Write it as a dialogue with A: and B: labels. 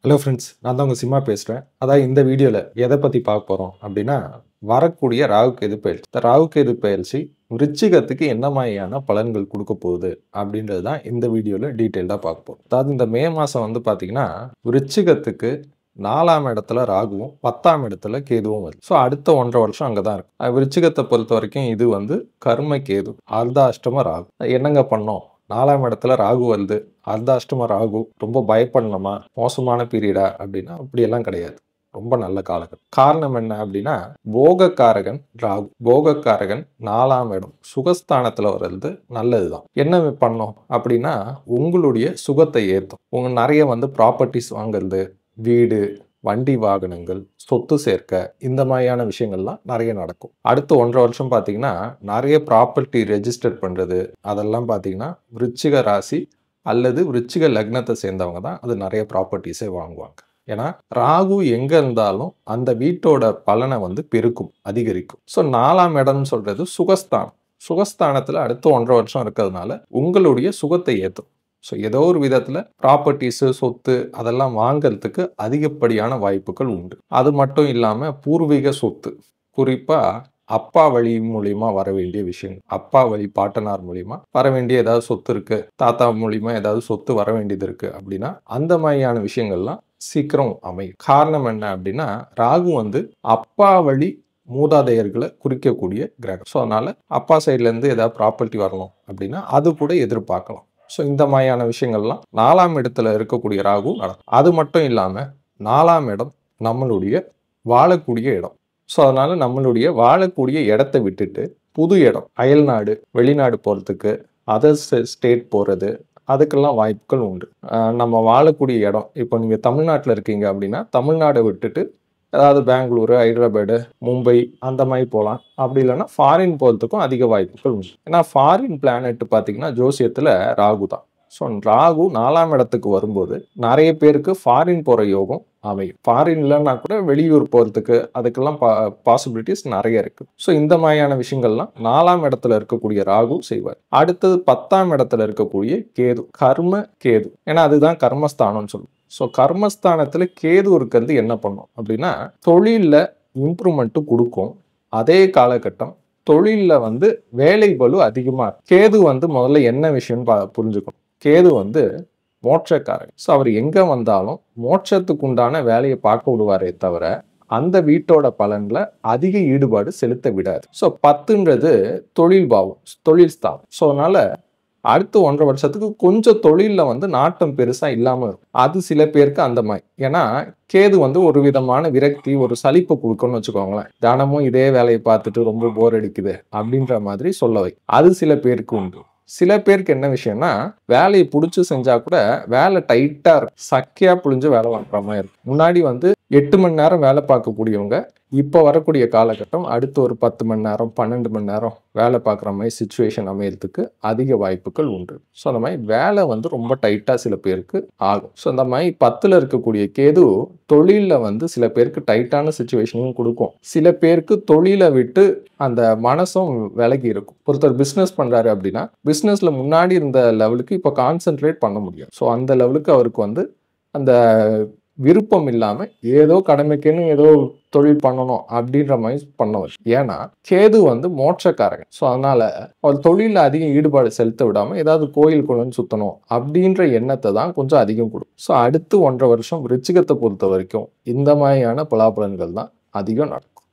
A: Hello friends, நான் தான் உங்க சிம்மா பேசுறேன். அதான் இந்த வீடியோல எத பத்தி பார்க்க போறோம் அப்படின்னா, வரக்கூடிய ராகு கேது பெயர்ச்சி. இந்த ராகு கேது பெயர்ச்சி விருச்சிகத்துக்கு என்ன மாரியான பலன்கள் குடுக்கப் போகுது அப்படின்றது தான் இந்த வீடியோல டீட்டெயில்டா பார்க்க போறோம். அதாவது இந்த மே மாசம் வந்து பார்த்தீங்கன்னா, விருச்சிகத்துக்கு 4ஆம் இடத்துல ராகுவும், 10ஆம் இடத்துல கேதுவும் வருது. ஸோ அடுத்த 1½ வருஷம் அங்க தான் இருக்கும். விருச்சிகத்த பொறுத்தவரைக்கும் இது வந்து கர்ம கேது, அர்த்தாஷ்டம ராகு. என்னங்க பண்ணோம்? 4ஆம் இடத்துல ராகு வருது. அர்த்தாஷ்டம ராகு ரொம்ப பயப்படணுமா? மோசமான பீரியடா? அப்படின்னா அப்படியெல்லாம் கிடையாது. ரொம்ப நல்ல காலகட்டம். காரணம் என்ன அப்படின்னா, போகக்காரகன் ராகு. போகக்காரகன் 4ஆம் இடம் சுகஸ்தானத்துல வர்றது நல்லதுதான். என்ன பண்ணோம் அப்படின்னா, உங்களுடைய சுகத்தை ஏத்தும். உங்க நிறைய வந்து ப்ராப்பர்ட்டிஸ் வாங்குறது, வீடு, வண்டி வாகனங்கள், சொத்து சேர்க்க இந்த மாதிரியான விஷயங்கள்லாம் நிறைய நடக்கும். அடுத்த 1½ வருஷம் பார்த்தீங்கன்னா, நிறைய ப்ராப்பர்ட்டி ரெஜிஸ்டர் பண்றது அதெல்லாம் பார்த்தீங்கன்னா, விருச்சிக ராசி அல்லது விருச்சிக லக்னத்தை சேர்ந்தவங்க தான் அது நிறைய ப்ராப்பர்ட்டிஸே வாங்குவாங்க. ஏன்னா ராகு எங்க இருந்தாலும் அந்த வீட்டோட பலனை வந்து பெருக்கும், அதிகரிக்கும். ஸோ 4ஆம் இடம்னு சொல்றது சுகஸ்தானம். சுகஸ்தானத்துல அடுத்த 1½ வருஷம் இருக்கிறதுனால உங்களுடைய சுகத்தை ஏற்றும். ஸோ ஏதோ ஒரு விதத்துல ப்ராப்பர்ட்டிஸு, சொத்து அதெல்லாம் வாங்கறதுக்கு அதிகப்படியான வாய்ப்புகள் உண்டு. அது மட்டும் இல்லாம பூர்வீக சொத்து, குறிப்பா அப்பா வழி மூலியமா வர வேண்டிய விஷயங்கள், அப்பா வழி பாட்டனார் மூலியமா வர வேண்டிய ஏதாவது சொத்து இருக்கு, தாத்தா மூலியமா ஏதாவது சொத்து வர வேண்டியது இருக்கு அப்படின்னா அந்த மாதிரியான விஷயங்கள்லாம் சீக்கிரம் அமையும். காரணம் என்ன அப்படின்னா, ராகு வந்து அப்பா வழி மூதாதையர்களை குறிக்கக்கூடிய கிரகம். ஸோ அதனால அப்பா சைட்ல இருந்து ஏதாவது ப்ராப்பர்ட்டி வரணும் அப்படின்னா அது கூட எதிர்பார்க்கலாம். ஸோ இந்த மாதிரியான விஷயங்கள்லாம் 4ஆம் இடத்துல இருக்கக்கூடிய ராகு நடக்கும். அது மட்டும் இல்லாம 4ஆம் இடம் நம்மளுடைய வாழக்கூடிய இடம். ஸோ அதனால நம்மளுடைய வாழக்கூடிய இடத்த விட்டுட்டு புது இடம், அயல்நாடு, வெளிநாடு போறதுக்கு, அதர் ஸ்டேட் போறது அதுக்கெல்லாம் வாய்ப்புகள் உண்டு. நம்ம வாழக்கூடிய இடம், இப்போ நீங்க தமிழ்நாட்டில் இருக்கீங்க அப்படின்னா தமிழ்நாடை விட்டுட்டு அதாவது பெங்களூரு, ஹைதராபாடு, மும்பை அந்த மாதிரி போகலாம். அப்படி இல்லைன்னா ஃபாரின் போகிறதுக்கும் அதிக வாய்ப்புகள் உண்டு. ஏன்னா ஃபாரின் பிளானட் பார்த்தீங்கன்னா ஜோசியத்தில் ராகு தான். ஸோ ராகு 4ஆம் இடத்துக்கு வரும்போது நிறைய பேருக்கு ஃபாரின் போகிற யோகம் அமையும். ஃபாரின் இல்லைன்னா கூட வெளியூர் போகிறதுக்கு அதுக்கெல்லாம் பாசிபிலிட்டிஸ் நிறைய இருக்கு. ஸோ இந்த மாதிரியான விஷயங்கள்லாம் 4ஆம் இடத்துல இருக்கக்கூடிய ராகு செய்வார். அடுத்தது 10ஆம் இடத்துல இருக்கக்கூடிய கேது, கர்ம கேது. ஏன்னா அதுதான் கர்மஸ்தானம்னு சொல்லுவோம். ஸோ கர்மஸ்தானத்துல கேது இருக்கிறது என்ன பண்ணும் அப்படின்னா, தொழில்ல இம்ப்ரூவ்மெண்ட்டும் கொடுக்கும். அதே காலகட்டம் தொழில்ல வந்து வேலை பளு அதிகமா இருக்கும். கேது வந்து முதல்ல என்ன விஷயம்னு புரிஞ்சுக்கணும். கேது வந்து மோட்சக்காரன். ஸோ அவர் எங்க வந்தாலும் மோட்சத்துக்கு உண்டான வேலையை பார்க்க விடுவாரே தவிர அந்த வீட்டோட பலன்ல அதிக ஈடுபாடு செலுத்த விடாது. ஸோ 10ன்றது தொழில் பாவம், தொழில் ஸ்தானம். ஸோ அதனால அடுத்த 1½ வருஷத்துக்கு கொஞ்சம் தொழிலில் வந்து நாட்டம் பெருசாக இல்லாமல் இருக்கும். அது சில பேருக்கு அந்த மாதிரி. ஏன்னா கேது வந்து ஒரு விதமான விரக்தி, ஒரு சலிப்பை கொடுக்கும்னு வச்சுக்கோங்களேன். தினமும் இதே வேலையை பார்த்துட்டு ரொம்ப போர் அடிக்குது அப்படின்ற மாதிரி சொல்ல வை. அது சில பேருக்கு உண்டு. சில பேருக்கு என்ன விஷயம்னா, வேலையை பிடிச்சி செஞ்சா கூட வேலை டைட்டா இருக்கும், சக்கையா புழிஞ்சு வேலை வாங்குற மாதிரி இருக்கும். முன்னாடி வந்து 8 மணி நேரம் வேலை பார்க்கக்கூடியவங்க இப்போ வரக்கூடிய காலகட்டம் அடுத்து ஒரு 10 மணி நேரம், 12 மணி நேரம் வேலை பார்க்குற மாதிரி சுச்சுவேஷன் அமையறதுக்கு அதிக வாய்ப்புகள் உண்டு. ஸோ அந்த மாதிரி வேலை வந்து ரொம்ப டைட்டாக சில பேருக்கு ஆகும். ஸோ அந்த மாதிரி 10ல் இருக்கக்கூடிய கேது தொழிலில் வந்து சில பேருக்கு டைட்டான சுச்சுவேஷனையும் கொடுக்கும். சில பேருக்கு தொழிலை விட்டு அந்த மனசும் விலகி இருக்கும். ஒருத்தர் பிஸ்னஸ் பண்ணுறாரு அப்படின்னா பிஸ்னஸில் முன்னாடி இருந்த லெவலுக்கு இப்போ கான்சென்ட்ரேட் பண்ண முடியும். ஸோ அந்த லெவலுக்கு அவருக்கு வந்து அந்த விருப்பம் இல்லாம ஏதோ கடமைக்குன்னு ஏதோ தொழில் பண்ணணும் அப்படின்ற மாதிரி பண்ணவர். ஏன்னா கேது வந்து மோட்சக்காரங்க. ஸோ அதனால அவர் தொழில அதிக ஈடுபாடு செலுத்த விடாம ஏதாவது கோயில் குளம் சுத்தணும் அப்படின்ற எண்ணத்தை தான் கொஞ்சம் அதிகம் கொடுக்கும். ஸோ அடுத்து 1½ வருஷம் விருச்சிகத்தை பொறுத்த வரைக்கும் இந்த மாதிரியான பலாபலன்கள் தான் அதிகம் நடக்கும்.